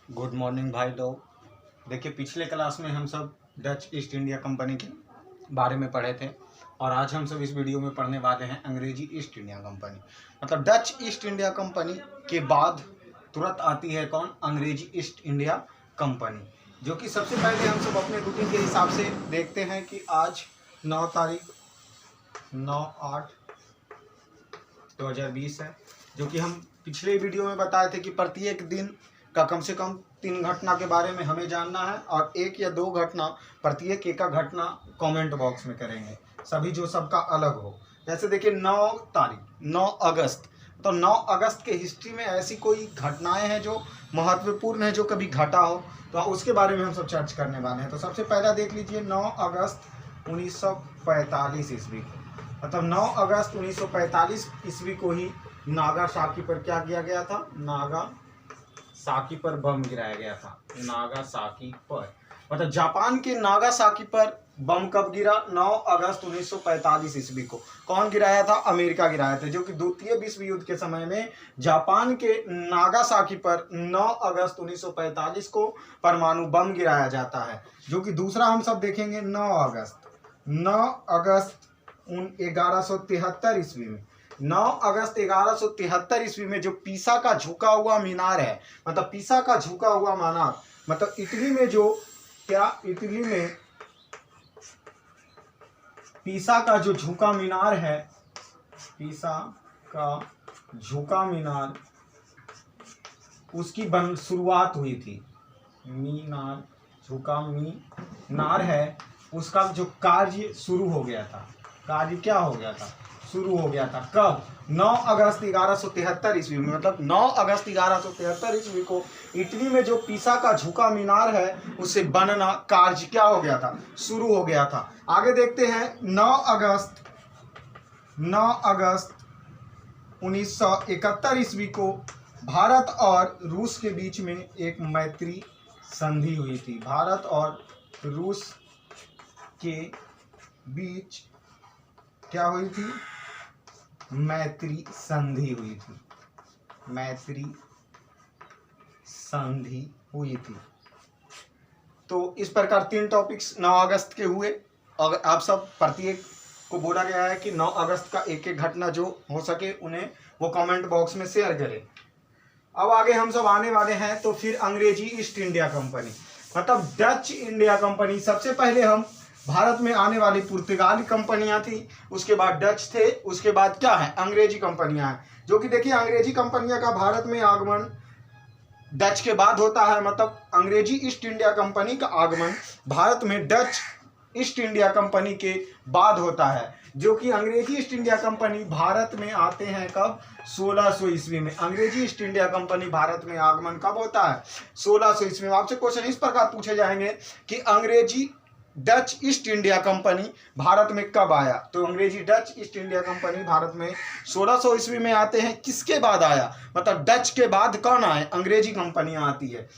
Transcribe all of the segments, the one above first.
Good morning भाई लोग। देखिए, पिछले क्लास में हम सब डच ईस्ट इंडिया कंपनी के बारे में पढ़े थे और आज हम सब इस वीडियो में पढ़ने वाले हैं अंग्रेजी ईस्ट इंडिया कंपनी। मतलब डच ईस्ट इंडिया कंपनी के बाद तुरंत आती है कौन? अंग्रेजी ईस्ट इंडिया कंपनी, जो कि सबसे पहले हम सब अपने रूटीन के हिसाब से देखते हैं कि आज 9 तारीख 9/8/2020 है, जो कि हम पिछले वीडियो में बताए थे कि प्रत्येक दिन का कम से कम 3 घटना के बारे में हमें जानना है और 1 या 2 घटना, प्रत्येक एक घटना कमेंट बॉक्स में करेंगे, सभी जो सबका अलग हो। जैसे देखिए 9 तारीख 9 अगस्त, तो 9 अगस्त के हिस्ट्री में ऐसी कोई घटनाएं हैं जो महत्वपूर्ण है, जो कभी घटा हो, तो उसके बारे में हम सब चर्चा करने वाले हैं। तो सबसे पहला देख लीजिए 9 अगस्त 1945 ईस्वी को, मतलब 9 अगस्त 1945 ईस्वी को ही नागासाकी पर क्या किया गया था? नागासाकी पर बम गिराया गया था। नागासाकी पर, मतलब जापान के नागासाकी पर बम कब गिरा? 9 अगस्त 1945 ईस्वी को। कौन गिराया था? अमेरिका गिराया था, जो कि द्वितीय विश्व युद्ध के समय में जापान के नागासाकी पर 9 अगस्त 1945 को परमाणु बम गिराया जाता है। जो कि दूसरा हम सब देखेंगे 9 अगस्त 1173 ईस्वी में। 9 अगस्त 1173 ईस्वी में जो पीसा का झुका हुआ मीनार है, मतलब पीसा का झुका हुआ मीनार, मतलब इटली में जो इटली में पीसा का जो झुका मीनार है, पीसा का झुका मीनार, उसकी शुरुआत हुई थी। मीनार, झुका मीनार है, उसका जो कार्य शुरू हो गया था। कार्य क्या हो गया था? शुरू हो गया था। कब? 9 अगस्त 1173 ईस्वी में। मतलब 9 अगस्त 1173 ईस्वी को इटली में जो पीसा का झुका मीनार है, उसे बनना कार्य क्या हो गया था? शुरू हो गया था। आगे देखते हैं 9 अगस्त 1971 ईस्वी को भारत और रूस के बीच में एक मैत्री संधि हुई थी। भारत और रूस के बीच क्या हुई थी? मैत्री संधि हुई थी। मैत्री संधि हुई थी। तो इस प्रकार 3 टॉपिक्स 9 अगस्त के हुए और आप सब प्रत्येक को बोला गया है कि 9 अगस्त का एक एक घटना जो हो सके उन्हें वो कमेंट बॉक्स में शेयर करें। अब आगे हम सब आने वाले हैं तो फिर अंग्रेजी ईस्ट इंडिया कंपनी, मतलब डच इंडिया कंपनी। सबसे पहले हम भारत में आने वाली पुर्तगाली कंपनियां थी, उसके बाद डच थे, उसके बाद क्या है? अंग्रेजी कंपनियां हैं। जो कि देखिए अंग्रेजी कंपनियां का भारत में आगमन डच के बाद होता है। मतलब अंग्रेजी ईस्ट इंडिया कंपनी का आगमन भारत में डच ईस्ट इंडिया कंपनी के बाद होता है। जो कि अंग्रेजी ईस्ट इंडिया कंपनी भारत में आते हैं कब? 1600 ईस्वी में। अंग्रेजी ईस्ट इंडिया कंपनी भारत में आगमन कब होता है? 1600 ईस्वी में। आपसे क्वेश्चन इस प्रकार पूछे जाएंगे कि अंग्रेजी Dutch east India company Bharat में कब आया? तो अंग्रेजी Dutch east India company Bharat में 1600 ईस्वी में आते हैं। किसके बाद आया? मतलब डच के बाद कौन आए? अंग्रेजी कंपनियां आती है।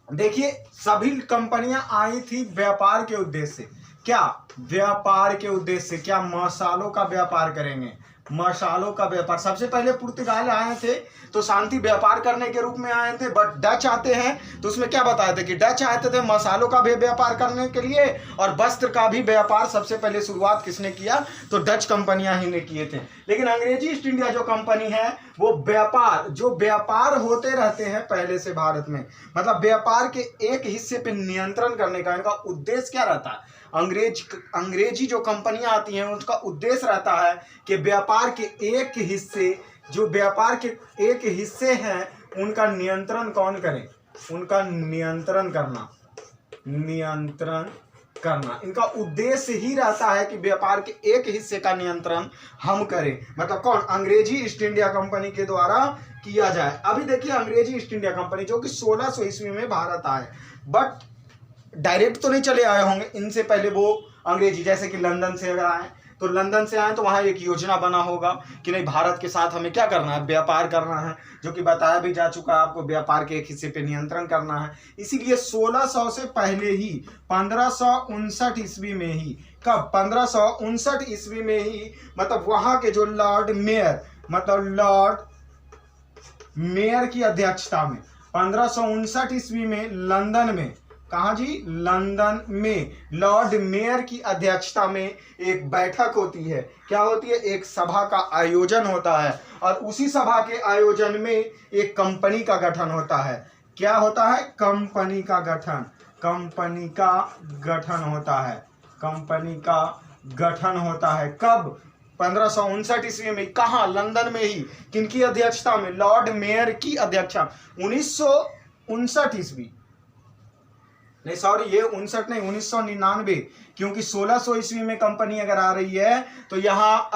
देखिए सभी कंपनियां आई थी व्यापार के उद्देश्य से। क्या? व्यापार के उद्देश्य से। क्या? मसालों का व्यापार करेंगे। मसालों का व्यापार। सबसे पहले पुर्तगाल आए थे तो शांति व्यापार करने के रूप में आए थे, बट डच आते हैं तो उसमें क्या बताए थे कि डच आए थे मसालों का भी व्यापार करने के लिए और वस्त्र का भी व्यापार। सबसे पहले शुरुआत किसने किया? तो डच कंपनियां ही ने किए थे। लेकिन अंग्रेजी ईस्ट इंडिया जो कंपनी है वो व्यापार होते रहते हैं पहले से भारत में, मतलब व्यापार के एक हिस्से पे नियंत्रण करने का इनका उद्देश्य क्या रहता है? अंग्रेजी जो कंपनियां आती हैं उसका उद्देश्य रहता है कि व्यापार के एक हिस्से, जो व्यापार के एक हिस्से हैं, उनका नियंत्रण कौन करे? उनका नियंत्रण करना इनका उद्देश्य ही रहता है कि व्यापार के एक हिस्से का नियंत्रण हम करें। मतलब कौन? अंग्रेजी ईस्ट इंडिया कंपनी के द्वारा किया जाए। अभी देखिए अंग्रेजी ईस्ट इंडिया कंपनी जो कि 1600 ईस्वी में भारत आए, बट डायरेक्ट तो नहीं चले आए होंगे। इनसे पहले वो अंग्रेजी, जैसे कि लंदन से अगर आए तो लंदन से आए तो वहाँ एक योजना बना होगा कि नहीं भारत के साथ हमें क्या करना है? व्यापार करना है, जो कि बताया भी जा चुका है आपको, व्यापार के एक हिस्से पे नियंत्रण करना है। इसीलिए 1600 से पहले ही 1559 ईस्वी में ही, कब? 1559 ईस्वी में ही, मतलब वहाँ के जो लॉर्ड मेयर की अध्यक्षता में 1559 ईस्वी में लंदन में, कहा जी, लंदन में लॉर्ड मेयर की अध्यक्षता में एक बैठक होती है। क्या होती है? एक सभा का आयोजन होता है और उसी सभा के आयोजन में एक कंपनी का गठन होता है। क्या होता है? कंपनी का गठन, कंपनी का गठन होता है, कंपनी का गठन होता है। कब? 1559 ईस्वी में। कहाँ? लंदन में ही। किनकी अध्यक्षता में? लॉर्ड मेयर की अध्यक्षता। 1959 ईस्वी नहीं, सॉरी, ये 59 नहीं, 1999, क्योंकि 1600 ईस्वी में कंपनी अगर आ रही है तो यहाँ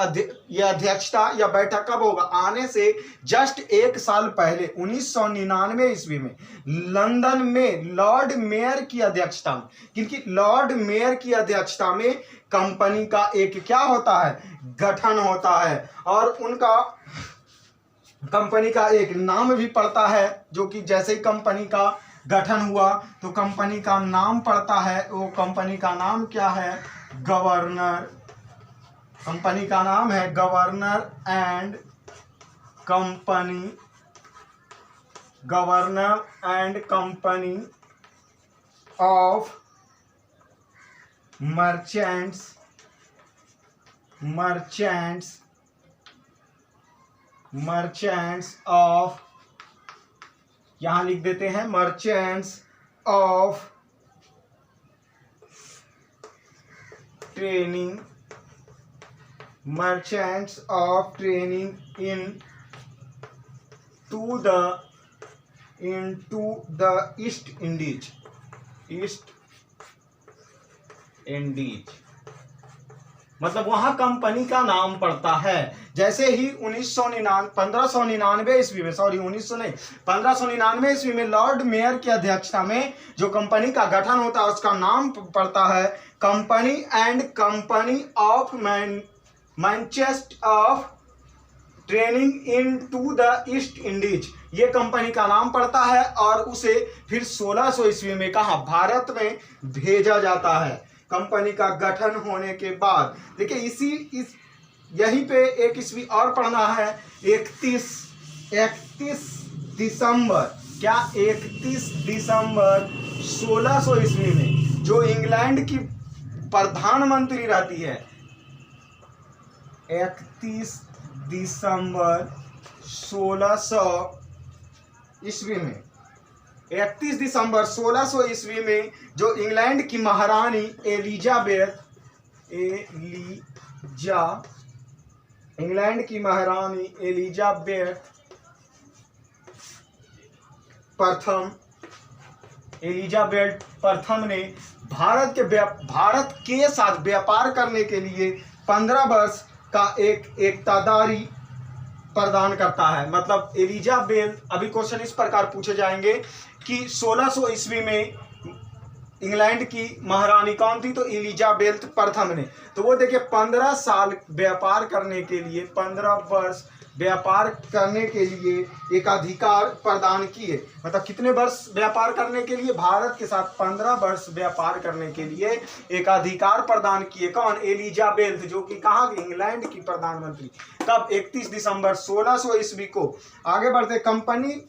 ये अध्यक्षता या बैठक कब होगा? आने से जस्ट एक साल पहले 1999 ईस्वी में लंदन में लॉर्ड मेयर की अध्यक्षता में, क्योंकि लॉर्ड मेयर की अध्यक्षता में कंपनी का एक क्या होता है? गठन होता है और उनका कंपनी का एक नाम भी पड़ता है, जो कि जैसे ही कंपनी का गठन हुआ तो कंपनी का नाम पड़ता है। वो कंपनी का नाम क्या है? गवर्नर। कंपनी का नाम है governor and company, governor and company of merchants, merchants of, यहां लिख देते हैं merchants of training, merchants of training into the East Indies, east Indies, मतलब वहां कंपनी का नाम पड़ता है। जैसे ही 1599 ईस्वी में, सॉरी 1900 नहीं, 1599 ईस्वी में लॉर्ड मेयर की अध्यक्षता में जो कंपनी का गठन होता है उसका नाम पड़ता है company and company of Manchester of training in to the East Indies, ये कंपनी का नाम पड़ता है और उसे फिर 1600 ईस्वी में कहा? भारत में भेजा जाता है। कंपनी का गठन होने के बाद देखिए यहीं पे एक ईस्वी और पढ़ना है। 31 दिसंबर, क्या? 31 दिसंबर 1600 ईस्वी में जो इंग्लैंड की प्रधानमंत्री रहती है, 31 दिसंबर 1600 ईस्वी में, 31 दिसंबर 1600 ईस्वी में जो इंग्लैंड की महारानी इंग्लैंड की महारानी एलिजाबेथ प्रथम ने भारत के साथ व्यापार करने के लिए 15 वर्ष का एक एकतादारी प्रदान करता है। मतलब एलिजाबेथ, अभी क्वेश्चन इस प्रकार पूछे जाएंगे कि 1600 ईस्वी में इंग्लैंड की महारानी कौन थी? तो एलिजाबेथ प्रथम ने। तो वो देखिए 15 साल व्यापार करने के लिए, 15 वर्ष व्यापार करने के लिए एक अधिकार प्रदान किए। मतलब कितने वर्ष व्यापार करने के लिए? भारत के साथ 15 वर्ष व्यापार करने के लिए एक अधिकार प्रदान किए। कौन? एलिजाबेथ, जो कि कहाँ की? इंग्लैंड की प्रधानमंत्री। तब 31 दिसंबर 1600 ईस्वी को आगे बढ़ते कंपनी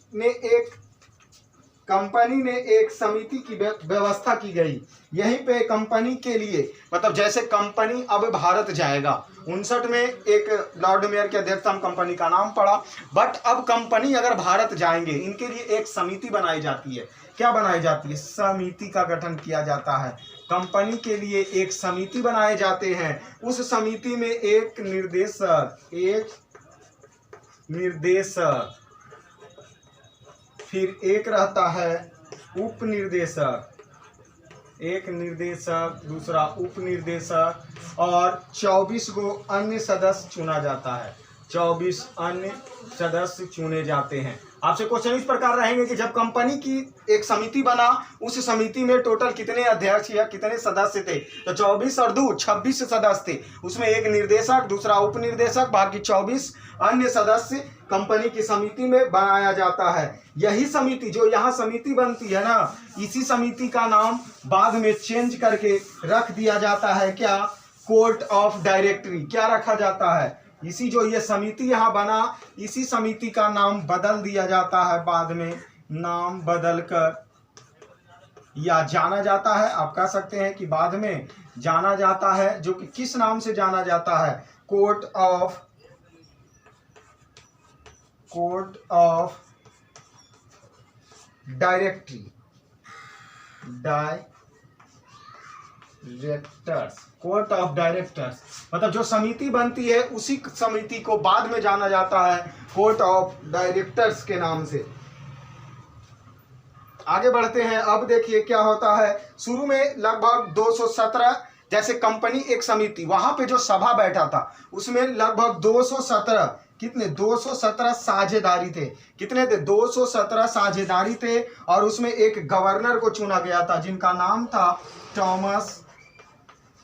ने एक समिति की व्यवस्था की गई। यहीं पे कंपनी के लिए, मतलब जैसे कंपनी अब भारत जाएगा, 59 में एक लॉर्ड मेयर के अध्यक्षता में कंपनी का नाम पड़ा, बट अब कंपनी अगर भारत जाएंगे इनके लिए एक समिति बनाई जाती है। क्या बनाई जाती है? समिति का गठन किया जाता है। कंपनी के लिए एक समिति बनाए जाते हैं। उस समिति में एक निर्देशक, फिर एक रहता है उप निर्देशक, एक निर्देशक, दूसरा उप निर्देशक और 24 को अन्य सदस्य चुना जाता है। 24 अन्य सदस्य चुने जाते हैं। आपसे क्वेश्चन इस प्रकार रहेंगे कि जब कंपनी की एक समिति बना, उस समिति में टोटल कितने अध्यक्ष या कितने सदस्य थे? तो 24 और 2 26 सदस्य थे। उसमें एक निर्देशक, दूसरा उप निर्देशक, बाकी 24 अन्य सदस्य कंपनी की समिति में बनाया जाता है। यही समिति, जो यहाँ समिति बनती है ना, इसी समिति का नाम बाद में चेंज करके रख दिया जाता है। क्या? Court of directory. क्या रखा जाता है? इसी जो ये समिति यहाँ बना, इसी समिति का नाम बदल दिया जाता है बाद में नाम बदलकर या जाना जाता है, आप कह सकते हैं कि बाद में जाना जाता है, जो कि किस नाम से जाना जाता है, court of directors, court of directors, मतलब जो समिति बनती है उसी समिति को बाद में जाना जाता है कोर्ट ऑफ डायरेक्टर्स के नाम से। आगे बढ़ते हैं। अब देखिए क्या होता है, शुरू में लगभग 217, जैसे कंपनी एक समिति, वहां पे जो सभा बैठा था उसमें लगभग 217 कितने 217 साझेदारी थे। कितने थे? 217 साझेदारी थे, और उसमें एक गवर्नर को चुना गया था जिनका नाम था थॉमस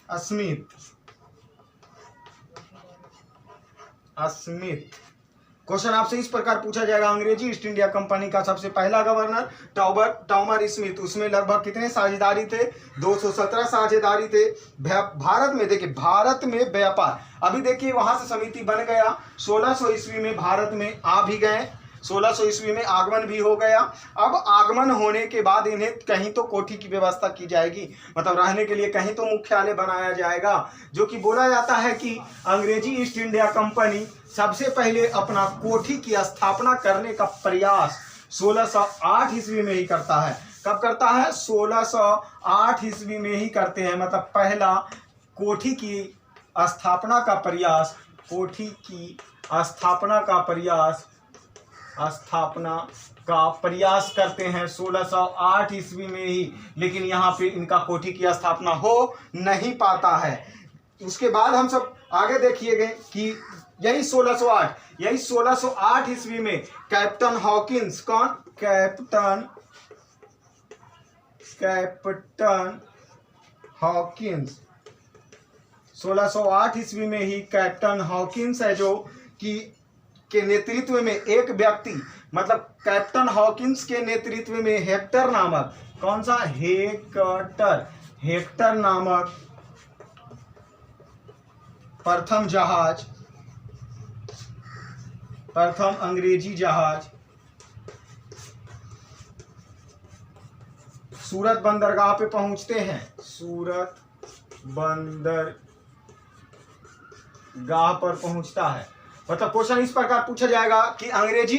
स्मिथ। क्वेश्चन आपसे इस प्रकार पूछा जाएगा, अंग्रेजी ईस्ट इंडिया कंपनी का सबसे पहला गवर्नर टॉमर स्मिथ, उसमें लगभग कितने साझेदारी थे? 217 साझेदारी थे। भारत में देखिए, भारत में व्यापार, अभी देखिए वहां से समिति बन गया, 1600 ईस्वी में भारत में आ भी गए, 1600 ईस्वी में आगमन भी हो गया। अब आगमन होने के बाद इन्हें कहीं तो कोठी की व्यवस्था की जाएगी, मतलब रहने के लिए कहीं तो मुख्यालय बनाया जाएगा, जो कि बोला जाता है कि अंग्रेजी ईस्ट इंडिया कंपनी सबसे पहले अपना कोठी की स्थापना करने का प्रयास 1608 ईस्वी में ही करता है। कब करता है? 1608 ईस्वी में ही करते हैं, मतलब पहला कोठी की स्थापना का प्रयास, कोठी की स्थापना का प्रयास करते हैं 1608 ईस्वी में ही, लेकिन यहाँ पे इनका कोठी की स्थापना हो नहीं पाता है। उसके बाद हम सब आगे देखिएगा कि यही 1608 ईस्वी में कैप्टन हॉकिंस, कौन? कैप्टन हॉकिंस, 1608 ईस्वी में ही कैप्टन हॉकिंस है, जो कि के नेतृत्व में एक व्यक्ति, मतलब कैप्टन हॉकिंस के नेतृत्व में हेक्टर नामक, कौन सा? हेक्टर नामक प्रथम अंग्रेजी जहाज सूरत बंदरगाह पे पहुंचते हैं, सूरत बंदरगाह पर पहुंचता है। मतलब क्वेश्चन इस प्रकार पूछा जाएगा कि अंग्रेजी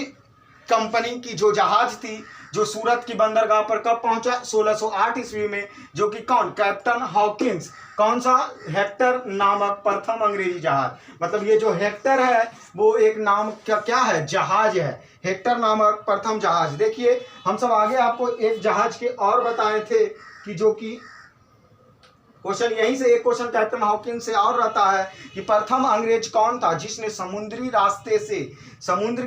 कंपनी की जो जहाज थी, जो सूरत की बंदरगाह पर कब पहुंचा? 1608 ईस्वी में, जो कि कौन? कैप्टन हॉकिंस, कौन सा? हेक्टर नामक प्रथम अंग्रेजी जहाज। मतलब ये जो हेक्टर है वो एक नाम क्या है? जहाज है, हेक्टर नामक प्रथम जहाज। देखिए हम सब आगे आपको एक जहाज के और बताए थे कि जो कि क्वेश्चन यहीं से एक क्वेश्चन कैप्टन हॉकिंस से और रहता है कि प्रथम अंग्रेज कौन था जिसने समुद्र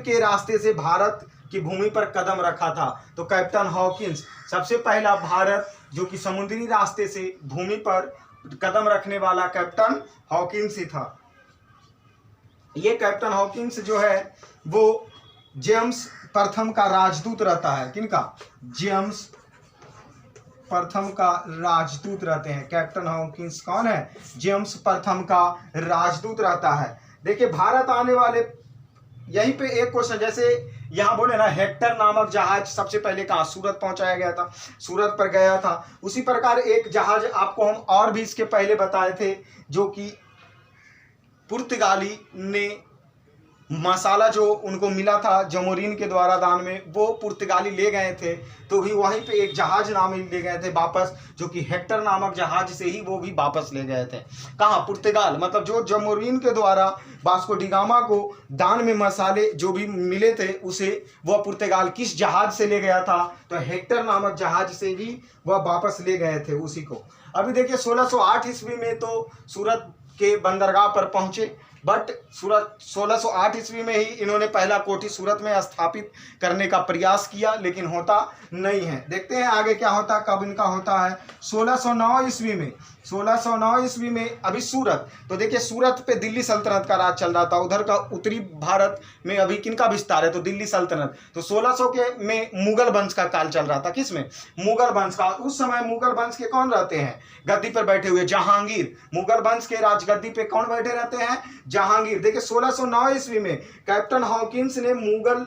के रास्ते से भारत की भूमि पर कदम रखा था? तो कैप्टन हॉकिंस, सबसे पहला भारत जो कि समुद्री रास्ते से भूमि पर कदम रखने वाला कैप्टन हॉकिंस ही था। ये कैप्टन हॉकिंस जो है वो जेम्स प्रथम का राजदूत रहता है। किनका? जेम्स प्रथम का राजदूत रहते हैं। कैप्टन हॉकिंस कौन है? जेम्स प्रथम का राजदूत रहता है। देखिए भारत आने वाले, यहीं पे एक क्वेश्चन, जैसे यहाँ बोले ना हेक्टर नामक जहाज सबसे पहले कहाँ? सूरत पहुंचाया गया था, सूरत पर गया था। उसी प्रकार एक जहाज आपको हम और भी इसके पहले बताए थे, जो कि पुर्तगाली ने मसाला जो उनको मिला था जमोरीन के द्वारा दान में, वो पुर्तगाली ले गए थे, तो भी वहीं पे एक जहाज नाम ले गए थे वापस, जो कि हेक्टर नामक जहाज से ही वो भी वापस ले गए थे। कहाँ? पुर्तगाल। मतलब जो जमोरीन के द्वारा वास्को डी गामा को दान में मसाले जो भी मिले थे, उसे वह पुर्तगाल किस जहाज से ले गया था? तो हेक्टर नामक जहाज से ही वह वापस ले गए थे उसी को। अभी देखिए 1608 ईस्वी में तो सूरत के बंदरगाह पर पहुंचे, बट सूरत 1608 ईस्वी में ही इन्होंने पहला कोठी सूरत में स्थापित करने का प्रयास किया, लेकिन होता नहीं है। देखते हैं आगे क्या होता, कब इनका होता है। 1609 ईस्वी में, 1609 ईस्वी में अभी सूरत, तो देखिए सूरत पे दिल्ली सल्तनत का राज चल रहा था। उधर का उत्तरी भारत में अभी किनका विस्तार है? तो दिल्ली सल्तनत। तो 1600 के में मुगल वंश का काल चल रहा था। किसमें? मुगल वंश का। उस समय मुगल वंश के कौन रहते हैं गद्दी पर बैठे हुए? जहांगीर। मुगल वंश के राजगद्दी पे कौन बैठे रहते हैं? जहांगीर। देखिए 1609 ईस्वी में कैप्टन हॉकिंस ने मुगल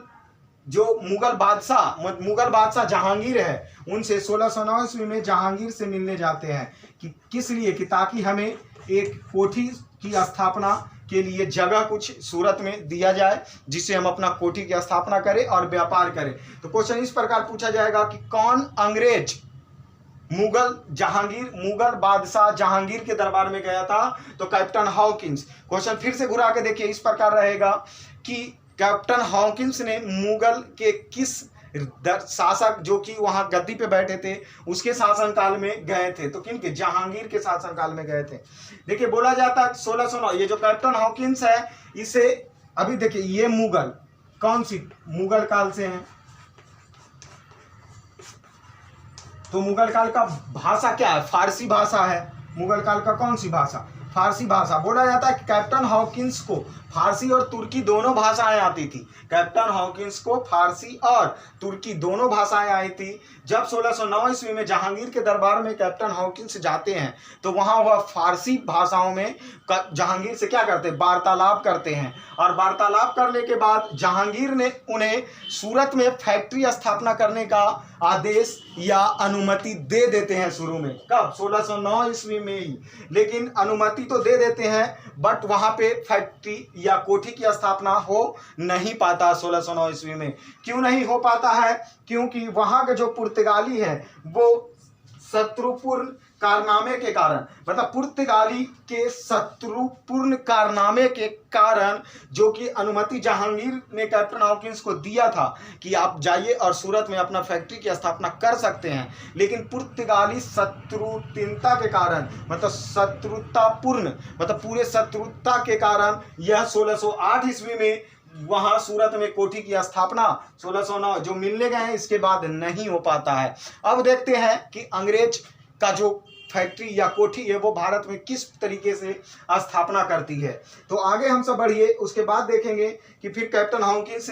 जो मुगल बादशाह जहांगीर है, उनसे 1609 ईस्वी में जहांगीर से मिलने जाते हैं कि किस लिए, कि ताकि हमें एक कोठी की स्थापना के लिए जगह कुछ सूरत में दिया जाए, जिससे हम अपना कोठी की स्थापना करें और व्यापार करें। तो क्वेश्चन इस प्रकार पूछा जाएगा कि कौन अंग्रेज मुगल बादशाह जहांगीर के दरबार में गया था? तो कैप्टन हॉकिंस। क्वेश्चन फिर से घुरा के देखिए, इस प्रकार रहेगा कि कैप्टन हॉकिंस ने मुगल के किस शासक जो कि वहां गद्दी पे बैठे थे उसके शासनकाल में गए थे? तो किनके? जहांगीर के शासनकाल में गए थे। देखिए बोला जाता है 1609, ये जो कैप्टन हॉकिंस है इसे, अभी देखिए ये मुगल कौन सी मुगल काल से हैं, तो मुगल काल का भाषा क्या है? फारसी भाषा है। मुगल काल का कौन सी भाषा? फारसी भाषा। बोला जाता है कि कैप्टन हॉकिंस को फारसी और तुर्की दोनों भाषाएं आती थी। कैप्टन हॉकिंस को फारसी और तुर्की दोनों भाषाएं आई थी। जब 1609 ईस्वी में जहांगीर के दरबार में कैप्टन हॉकिंस जाते हैं तो वहां वह फारसी भाषाओं में जहांगीर से क्या करते हैं? वार्तालाप करते हैं। और वार्तालाप करने के बाद जहांगीर ने उन्हें सूरत में फैक्ट्री स्थापना करने का आदेश या अनुमति दे देते हैं शुरू में। कब? 1609 ईस्वी में ही। लेकिन अनुमति तो दे देते हैं, बट वहां पे फैक्ट्री या कोठी की स्थापना हो नहीं पाता 1609 ईस्वी में। क्यों नहीं हो पाता है? क्योंकि वहां के जो पुर्तगाली हैं वो शत्रुपूर्ण कारनामे के कारण, मतलब पुर्तगाली के शत्रुपूर्ण कारनामे के कारण, जो कि अनुमति जहांगीर ने कैप्टन हॉकिंस को दिया था कि आप जाइए और सूरत में अपना फैक्ट्री की स्थापना कर सकते हैं, लेकिन पुर्तगाली शत्रुता के कारण, मतलब शत्रुतापूर्ण, मतलब पूरे शत्रुता के कारण यह 1608 ईस्वी में वहां सूरत में कोठी की स्थापना 1609 जो मिलने गए हैं इसके बाद नहीं हो पाता है। अब देखते हैं कि अंग्रेज का जो फैक्ट्री या कोठी है वो भारत में किस तरीके से स्थापना करती है। तो आगे हम सब बढ़िए, उसके बाद देखेंगे कि फिर कैप्टन हॉकिंस,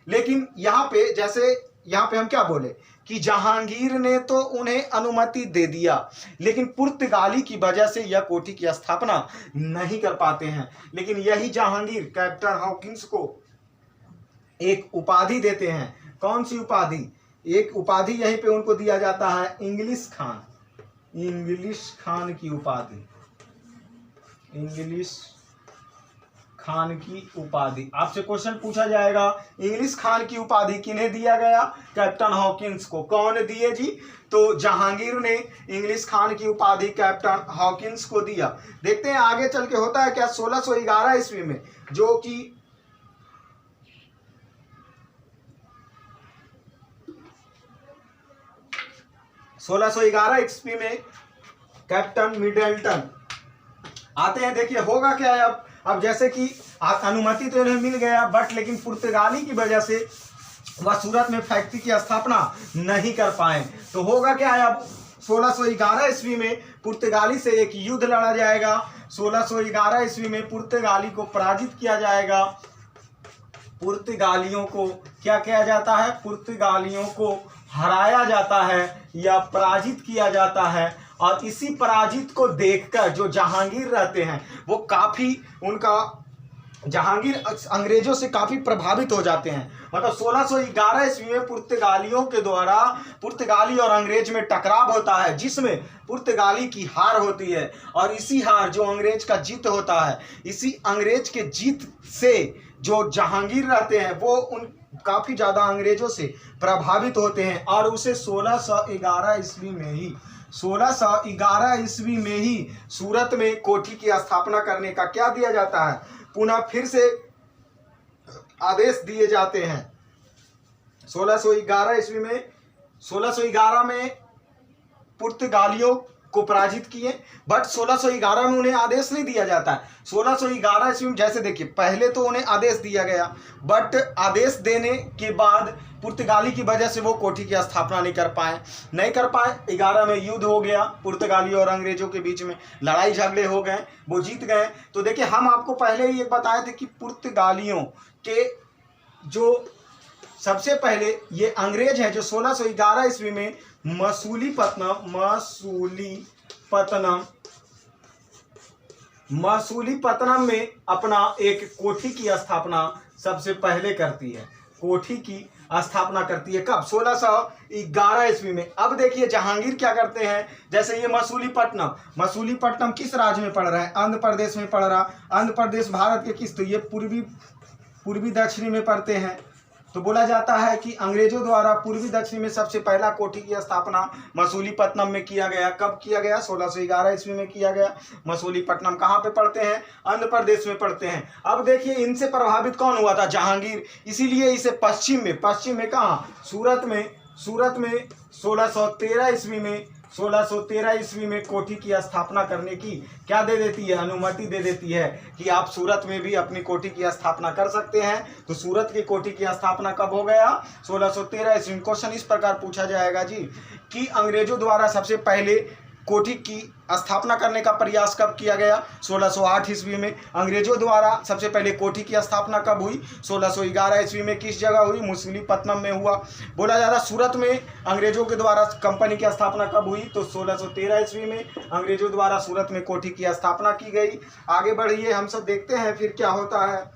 लेकिन यहाँ पे हम क्या बोले कि जहांगीर ने तो उन्हें अनुमति दे दिया, लेकिन पुर्तगाली की वजह से यह कोठी की स्थापना नहीं कर पाते हैं। लेकिन यही जहांगीर कैप्टन हॉकिंस को एक उपाधि देते हैं। कौन सी उपाधि? एक उपाधि यहीं पे उनको दिया जाता है, इंग्लिश खान की उपाधि। इंग्लिश खान की उपाधि। आपसे क्वेश्चन पूछा जाएगा, इंग्लिश खान की उपाधि किन्हें दिया गया? कैप्टन हॉकिंस को। कौन दिए जी? तो जहांगीर ने इंग्लिश खान की उपाधि कैप्टन हॉकिंस को दिया। देखते हैं आगे चल के होता है क्या। 1611 ईस्वी में, जो कि 1611 ईस्वी में कैप्टन मिडल्टन आते हैं। देखिए होगा क्या है अब जैसे कि अनुमति तो इन्हें मिल गया, बट लेकिन पुर्तगाली की वजह से वह सूरत में फैक्ट्री की स्थापना नहीं कर पाए। तो होगा क्या है, अब 1611 ईस्वी में पुर्तगाली से एक युद्ध लड़ा जाएगा। 1611 ईस्वी में पुर्तगाली को पराजित किया जाएगा। पुर्तगालियों को क्या किया जाता है? पुर्तगालियों को हराया जाता है या पराजित किया जाता है। और इसी पराजित को देखकर जो जहांगीर रहते हैं वो काफी, उनका जहांगीर अंग्रेजों से काफी प्रभावित हो जाते हैं। मतलब 1611 ईस्वी में पुर्तगालियों के द्वारा पुर्तगाली और अंग्रेज में टकराव होता है, जिसमें पुर्तगाली की हार होती है। और इसी हार, जो अंग्रेज का जीत होता है, इसी अंग्रेज के जीत से जो जहांगीर रहते हैं वो उन काफी ज्यादा अंग्रेजों से प्रभावित होते हैं। और उसे 1611 ईस्वी में ही सूरत में कोठी की स्थापना करने का क्या दिया जाता है? पुनः फिर से आदेश दिए जाते हैं। 1611 ईस्वी में 1611 में पुर्तगालियों को पराजित किए, बट 1611 में उन्हें आदेश नहीं दिया जाता है। 1611 ईस्वी में जैसे देखिए, पहले तो उन्हें आदेश दिया गया, बट आदेश देने के बाद पुर्तगाली की वजह से वो कोठी की स्थापना नहीं कर पाए। 11 में युद्ध हो गया, पुर्तगाली और अंग्रेजों के बीच में लड़ाई झगड़े हो गए, वो जीत गए। तो देखिए हम आपको पहले ही ये बताए थे कि पुर्तगालियों के जो सबसे पहले ये अंग्रेज हैं जो 1611 ईस्वी में मसूलीपट्टनम में अपना एक कोठी की स्थापना सबसे पहले करती है। कोठी की स्थापना करती है। कब? 1611 ईस्वी में। अब देखिए जहांगीर क्या करते हैं, जैसे ये मसूलीपट्टनम किस राज्य में पड़ रहा है? आंध्र प्रदेश में पड़ रहा। आंध्र प्रदेश भारत के किस, तो ये पूर्वी दक्षिणी में पड़ते हैं। तो बोला जाता है कि अंग्रेजों द्वारा पूर्वी दक्षिण में सबसे पहला कोठी की स्थापना मसूलीपट्टनम में किया गया। कब किया गया? 1611 ईस्वी में किया गया। मसूलीपट्टनम कहाँ पे पड़ते हैं? आंध्र प्रदेश में पड़ते हैं। अब देखिए इनसे प्रभावित कौन हुआ था? जहांगीर। इसीलिए इसे पश्चिम में कहाँ? सूरत में 1613 ईस्वी में कोठी की स्थापना करने की क्या दे देती है? अनुमति दे देती है कि आप सूरत में भी अपनी कोठी की स्थापना कर सकते हैं। तो सूरत की कोठी की स्थापना कब हो गया? 1613 ईस्वी में। क्वेश्चन इस प्रकार पूछा जाएगा जी कि अंग्रेजों द्वारा सबसे पहले कोठी की स्थापना करने का प्रयास कब किया गया? 1608 ईस्वी में। अंग्रेजों द्वारा सबसे पहले कोठी की स्थापना कब हुई? 1611 ईस्वी में। किस जगह हुई? मसूलीपट्टनम में हुआ। बोला जा रहा सूरत में अंग्रेजों के द्वारा कंपनी की स्थापना कब हुई? तो 1613 ईस्वी में अंग्रेजों द्वारा सूरत में कोठी की स्थापना की गई। आगे बढ़िए, हम सब देखते हैं फिर क्या होता है।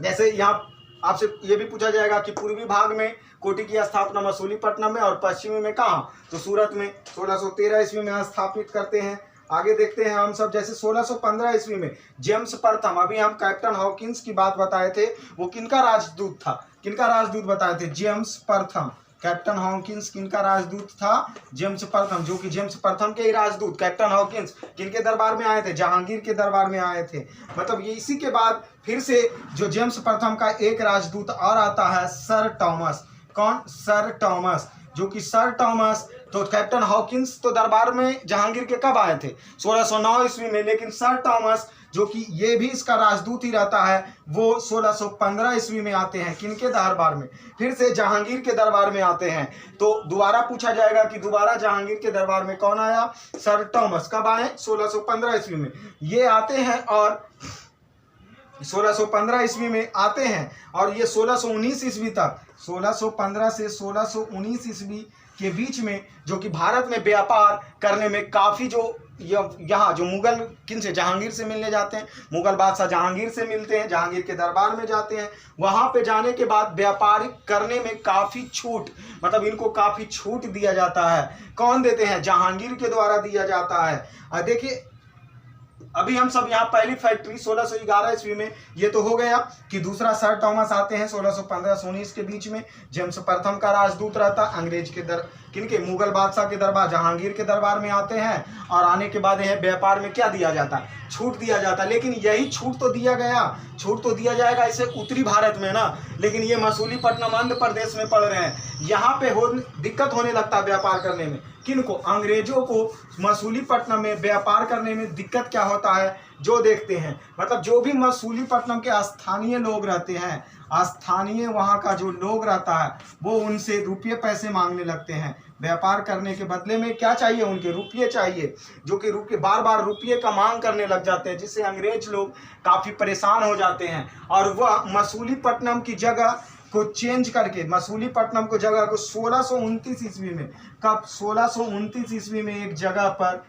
जैसे यहाँ आपसे ये भी पूछा जाएगा कि पूर्वी भाग में कोठी की स्थापना मसूलीपट्टनम में और पश्चिमी में कहाँ? तो सूरत में 1613 ईस्वी में स्थापित करते हैं। आगे देखते हैं हम सब, जैसे 1615 ईस्वी में जेम्स प्रथम, अभी हम कैप्टन हॉकिंस की बात बताए थे, वो किनका राजदूत था? किनका राजदूत बताए थे? जेम्स प्रथम। कैप्टन हॉकिंस किनका राजदूत था? जेम्स प्रथम, जो कि जेम्स प्रथम के ही राजदूत कैप्टन हॉकिंस किनके दरबार में आए थे? जहांगीर के दरबार में आए थे। मतलब ये इसी के बाद फिर से जो जेम्स प्रथम का एक राजदूत और आता है, सर टॉमस। कौन? सर टॉमस, जो कि सर टॉमस। तो कैप्टन हॉकिंस तो दरबार में जहांगीर के कब आए थे? 1609 ईस्वी में। लेकिन सर टॉमस जो कि ये भी इसका राजदूत ही रहता है, वो 1615 ईस्वी में आते हैं। किनके दरबार में? फिर से जहांगीर के दरबार में आते हैं। तो दोबारा पूछा जाएगा कि दोबारा जहांगीर के दरबार में कौन आया? Sir Thomas. कब आए? 1615 ईस्वी में ये आते हैं और 1615 ईस्वी में आते हैं और ये 1619 ईस्वी तक, 1615 से 1619 ईस्वी के बीच में, जो कि भारत में व्यापार करने में काफ़ी जो यहाँ जो मुगल किन से? जहांगीर से मिलने जाते हैं। मुगल बादशाह जहांगीर से मिलते हैं, जहांगीर के दरबार में जाते हैं। वहाँ पे जाने के बाद व्यापार करने में काफ़ी छूट, मतलब इनको काफ़ी छूट दिया जाता है। कौन देते हैं? जहांगीर के द्वारा दिया जाता है। देखिए अभी हम सब यहाँ पहली फैक्ट्री 1611 ईस्वी में, ये तो हो गया कि दूसरा सर टॉमस आते हैं 1615 से 19 के बीच में। जेम्स प्रथम का राजदूत रहता, अंग्रेज के किनके? मुगल बादशाह के दरबार, जहांगीर के दरबार में आते हैं और आने के बाद यह व्यापार में क्या दिया जाता है? छूट दिया जाता है। लेकिन यही छूट तो दिया जाएगा इसे उत्तरी भारत में ना, लेकिन ये मसूलीपट्टनम आंध्र प्रदेश में पड़ रहे हैं। यहाँ पे दिक्कत होने लगता है व्यापार करने में। किनको? अंग्रेजों को मसूलीपट्टनम में व्यापार करने में दिक्कत क्या होता है, जो देखते हैं। मतलब जो भी मसूलीपट्टनम के स्थानीय लोग रहते हैं, स्थानीय वहाँ का जो लोग रहता है, वो उनसे रुपये पैसे मांगने लगते हैं। व्यापार करने के बदले में क्या चाहिए? उनके रुपये चाहिए, जो कि बार बार रुपये का मांग करने लग जाते हैं, जिससे अंग्रेज लोग काफ़ी परेशान हो जाते हैं। और वह मसूलीपट्टनम की जगह को चेंज करके, मसूलीपट्टनम को जगह को 1629 ईस्वी में, कब? 1629 ईस्वी में एक जगह पर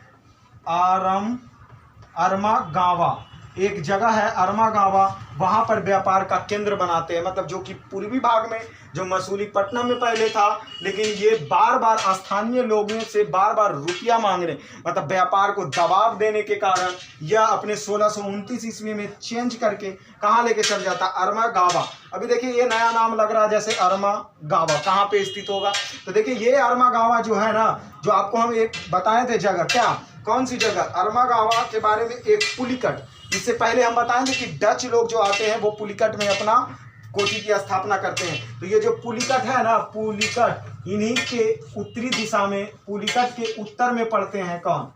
अरमागावा, एक जगह है अरमागावा, वहाँ पर व्यापार का केंद्र बनाते हैं। मतलब जो कि पूर्वी भाग में जो मसूलीपट्टनम में पहले था, लेकिन ये बार बार स्थानीय लोगों से बार बार रुपया मांग रहे, मतलब व्यापार को दबाव देने के कारण यह अपने 1629 ईस्वी में चेंज करके कहाँ लेके चल जाता? अरमागावा। अभी देखिए ये नया नाम लग रहा है, जैसे अरमागावा कहाँ पे स्थित होगा? तो देखिए ये अरमागावा जो है ना, जो आपको हम एक बताए थे जगह, क्या कौन सी जगह? अरमागावा के बारे में एक पुलिकट, इससे पहले हम बताए थे कि डच लोग जो आते हैं वो पुलिकट में अपना कोठी की स्थापना करते हैं। तो ये जो पुलिकट है ना, पुलिकट इन्हीं के उत्तरी दिशा में, पुलिकट के उत्तर में पड़ते हैं। कौन?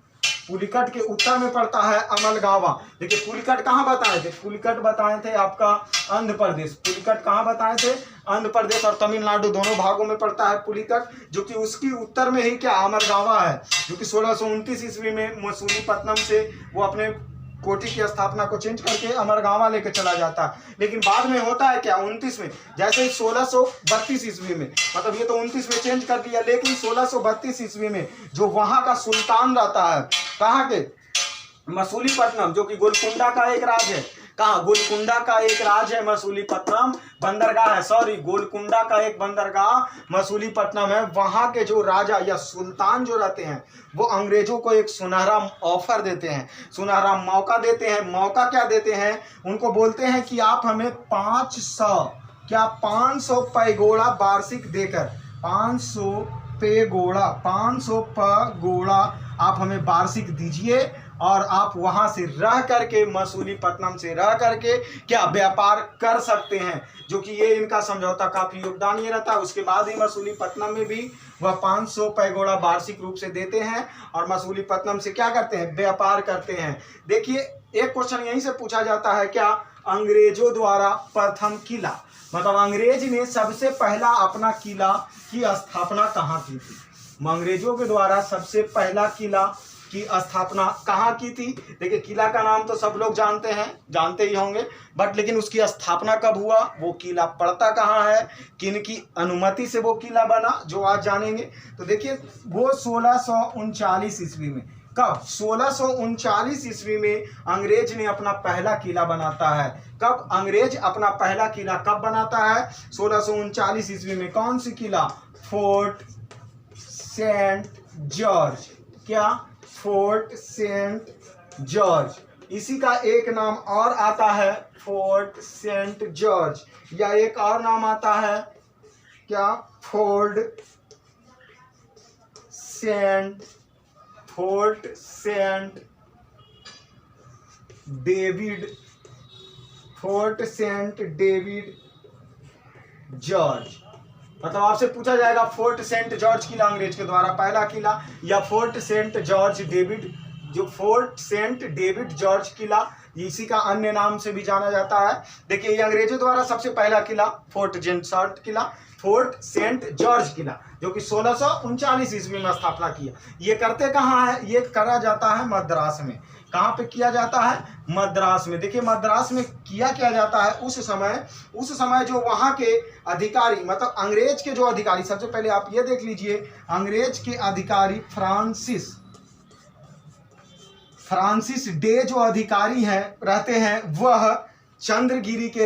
पुलिकट के उत्तर में पड़ता है अमलगावा। देखिए पुलिकट कहाँ बताए थे? पुलिकट बताए थे आपका आंध्र प्रदेश। पुलिकट कहाँ बताए थे? आंध्र प्रदेश और तमिलनाडु दोनों भागों में पड़ता है पुलिकट, जो कि उसकी उत्तर में ही क्या अमरगावा है, जो कि 1629 ईस्वी में मसूलीपट्टनम से वो अपने कोठी की स्थापना को चेंज करके अमरगावा लेकर चला जाता है। लेकिन बाद में होता है क्या? 29 में, जैसे 1632 ईस्वी में, मतलब ये तो 29 में चेंज कर दिया, लेकिन 1632 ईस्वी में जो वहाँ का सुल्तान रहता है, कहाँ के? मसूलीपट्टनम, जो कि गोलकुंडा का एक राज है, कहाँ? गोलकुंडा का एक राज है मसूलीपट्टनम, बंदरगाह है, सॉरी गोलकुंडा का एक बंदरगाह मसूलीपट्टनम है। वहां के जो राजा या सुल्तान जो रहते हैं वो अंग्रेजों को एक सुनहरा ऑफर देते हैं, सुनहरा मौका देते हैं। मौका क्या देते हैं? उनको बोलते हैं कि आप हमें 500 पैगोड़ा वार्षिक देकर, 500 पैगोड़ा आप हमें वार्षिक दीजिए और आप वहां से रह करके, मसूलीपट्टनम से रह करके क्या व्यापार कर सकते हैं। जो कि ये इनका समझौता काफी योगदान ये रहता है। उसके बाद ही मसूलीपट्टनम में भी वह 500 पैगोड़ा वार्षिक रूप से देते हैं और मसूलीपट्टनम से क्या करते हैं? व्यापार करते हैं। देखिए एक क्वेश्चन यहीं से पूछा जाता है, क्या अंग्रेजों द्वारा प्रथम किला, मतलब अंग्रेज ने सबसे पहला अपना किला की स्थापना कहाँ की थी? अंग्रेजों के द्वारा सबसे पहला किला की स्थापना कहाँ की थी? देखिए किला का नाम तो सब लोग जानते ही होंगे, बट लेकिन उसकी स्थापना कब हुआ, वो किला पड़ता कहाँ है, किन की अनुमति से वो किला बना, जो आज जानेंगे। तो देखिए वो 1639 ईस्वी में, कब? 1639 ईस्वी में अंग्रेज ने अपना पहला किला बनाता है। कब अंग्रेज अपना पहला किला कब बनाता है? 1639 ईस्वी में। कौन सी किला? Fort Saint George. क्या? Fort Saint George. इसी का एक नाम और आता है फोर्ट सेंट जॉर्ज, या एक और नाम आता है क्या? Fort Saint David, Fort Saint David George. मतलब आपसे पूछा जाएगा फोर्ट सेंट जॉर्ज किला अंग्रेज के द्वारा पहला किला, या फोर्ट सेंट जॉर्ज डेविड, जो फोर्ट सेंट डेविड जॉर्ज किला, इसी का अन्य नाम से भी जाना जाता है। देखिए ये अंग्रेजों द्वारा सबसे पहला किला फोर्ट सेंट जॉर्ज किला, जो कि 1639 ईस्वी में स्थापना किया। ये करते कहाँ है? ये करा जाता है मद्रास में। कहाँ पे किया जाता है? मद्रास में। देखिए मद्रास में किया जाता है उस समय जो वहाँ के अधिकारी, मतलब अंग्रेज के जो अधिकारी, सबसे पहले आप ये देख लीजिए, अंग्रेज के अधिकारी फ्रांसिस डे जो अधिकारी हैं रहते हैं, वह चंद्रगिरी के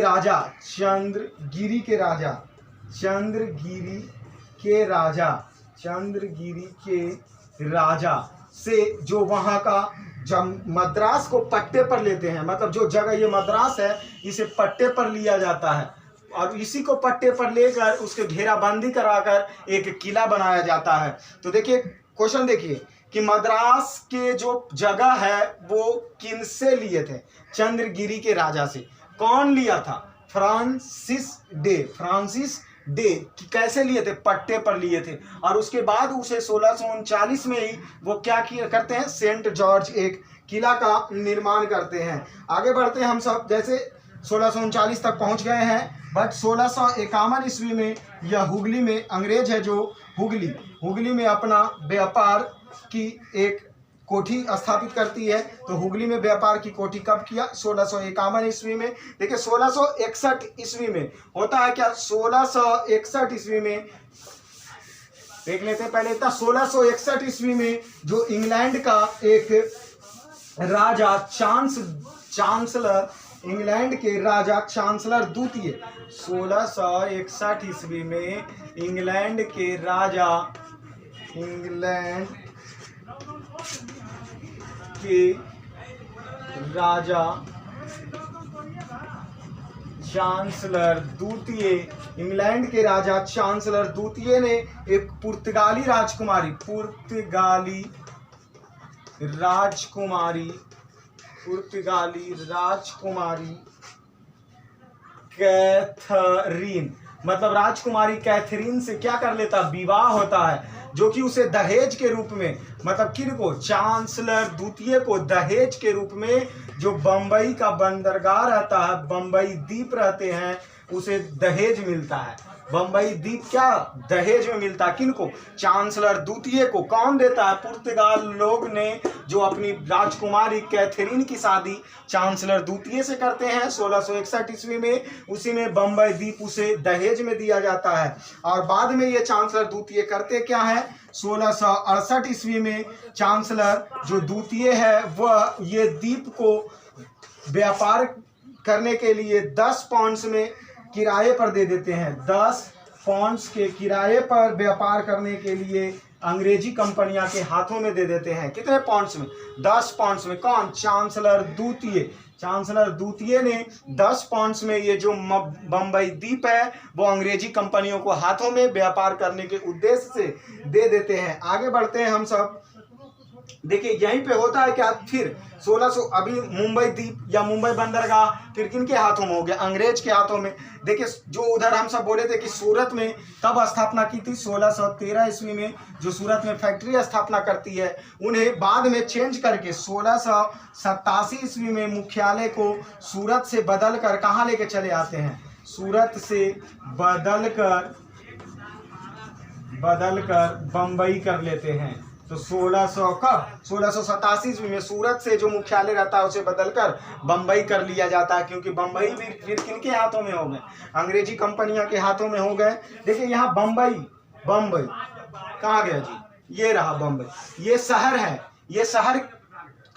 राजा से जो वहाँ का, जब मद्रास को पट्टे पर लेते हैं, मतलब जो जगह ये मद्रास है इसे पट्टे पर लिया जाता है और इसी को पट्टे पर लेकर उसके घेराबंदी कराकर एक किला बनाया जाता है। तो देखिए क्वेश्चन देखिए कि मद्रास के जो जगह है वो किन से लिए थे? चंद्रगिरी के राजा से। कौन लिया था? Francis day. कैसे लिए थे? पट्टे पर लिए थे। और उसके बाद उसे 1639 में ही वो क्या करते हैं? सेंट जॉर्ज एक किला का निर्माण करते हैं। आगे बढ़ते हैं हम सब, जैसे 1639 तक पहुंच गए हैं, बट 1651 ईस्वी में यह हुगली में, अंग्रेज है जो हुगली में अपना व्यापार की एक कोठी स्थापित करती है। तो हुगली में व्यापार की कोठी कब किया? 1651 ईस्वी में। देखिए 1661 ईस्वी में होता है क्या? 1661 ईस्वी में देख लेते हैं पहले इतना। 1661 ईस्वी में जो इंग्लैंड का एक राजा इंग्लैंड के राजा चांसलर द्वितीय, 1661 ईस्वी में इंग्लैंड के राजा चांसलर द्वितीय ने एक पुर्तगाली राजकुमारी कैथरीन, मतलब राजकुमारी कैथरीन से क्या कर लेता? विवाह होता है, जो कि उसे दहेज के रूप में, मतलब किनको? चांसलर द्वितीय को दहेज के रूप में, जो बंबई का बंदरगाह रहता है, बंबई द्वीप रहते हैं, उसे दहेज मिलता है। बंबई द्वीप क्या दहेज में मिलता है? किनको? चांसलर द्वितीय को। कौन देता है? पुर्तगाल लोग ने, जो अपनी राजकुमारी कैथरीन की शादी चांसलर द्वितीय से करते हैं 1661 ईस्वी में। उसी में बंबई द्वीप उसे दहेज में दिया जाता है। और बाद में ये चांसलर द्वितीय करते क्या है? 1668 ईस्वी में चांसलर जो द्वितीय है वह ये द्वीप को व्यापार करने के लिए 10 पाउंड्स में किराए पर दे देते हैं। 10 पाउंड्स के किराए पर व्यापार करने के लिए अंग्रेजी कंपनियां के हाथों में दे देते हैं। कितने पाउंड्स में? 10 पाउंड्स में। कौन? चांसलर द्वितीय ने 10 पाउंड्स में ये जो बम्बई द्वीप है वो अंग्रेजी कंपनियों को हाथों में व्यापार करने के उद्देश्य से दे देते हैं। आगे बढ़ते हैं हम सब। देखिए यहीं पे होता है क्या, फिर 1600 अभी मुंबई द्वीप या मुंबई बंदरगाह फिर किन के हाथों में हो गया? अंग्रेज के हाथों में। देखिए जो उधर हम सब बोले थे कि सूरत में कब स्थापना की थी? 1613 ईस्वी में जो सूरत में फैक्ट्री स्थापना करती है, उन्हें बाद में चेंज करके 1687 ईस्वी में मुख्यालय को सूरत से बदल कर कहाँ लेके चले आते हैं? सूरत से बदल कर बम्बई कर लेते हैं। तो 1687 ईस्वी में सूरत से जो मुख्यालय रहता है उसे बदलकर बम्बई कर लिया जाता है, क्योंकि बम्बई भी फिर किनके हाथों में हो गए? अंग्रेजी कंपनियों के हाथों में हो गए। देखिए यहाँ बम्बई कहाँ गया जी? ये रहा बम्बई। ये शहर है, ये शहर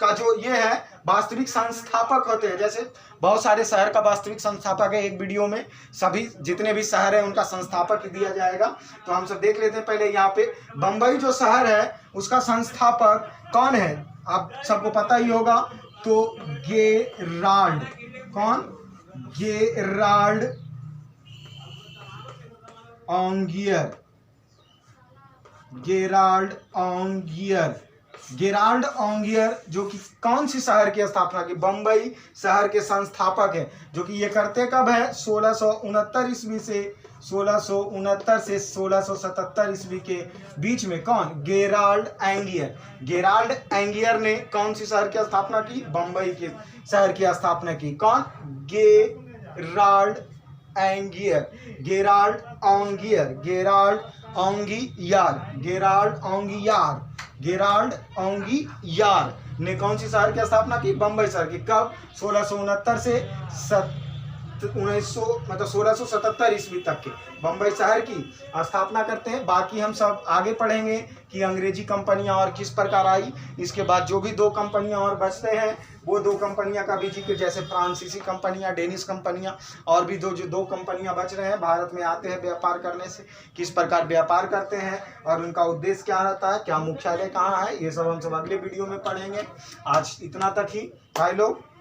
का जो ये है वास्तविक संस्थापक होते हैं। जैसे बहुत सारे शहर का वास्तविक संस्थापक है, एक वीडियो में सभी जितने भी शहर है उनका संस्थापक दिया जाएगा। तो हम सब देख लेते हैं पहले। यहाँ पे बम्बई जो शहर है उसका संस्थापक कौन है? आप सबको पता ही होगा। तो गेराल्ड, कौन? गेराल्ड ऑन्गियर जो कि कौन सी शहर की स्थापना की? बम्बई शहर के संस्थापक है, जो कि ये करते कब है? 1669 ईस्वी से 1677 ईस्वी के बीच में। कौन? गेराल्ड एंगियर ने कौन सी शहर की स्थापना की? बम्बई के शहर की स्थापना की। कौन? गेराल्ड ओंगियार ने कौन सी शहर की स्थापना की? बम्बई शहर की। कब? 1669 से 1677 ईस्वी तक के बम्बई शहर की स्थापना करते हैं। बाकी हम सब आगे पढ़ेंगे कि अंग्रेजी कंपनियां और किस प्रकार आई। इसके बाद जो भी 2 कंपनियां और बचते हैं वो 2 कंपनियां का भी जिक्र, जैसे फ्रांसीसी कंपनियां, डेनिश कंपनियां, और भी जो 2 कंपनियां बच रहे हैं भारत में आते हैं व्यापार करने से, किस प्रकार व्यापार करते हैं और उनका उद्देश्य क्या रहता है, क्या मुख्यालय कहाँ है, ये सब हम सब अगले वीडियो में पढ़ेंगे। आज इतना तक ही भाई लोग।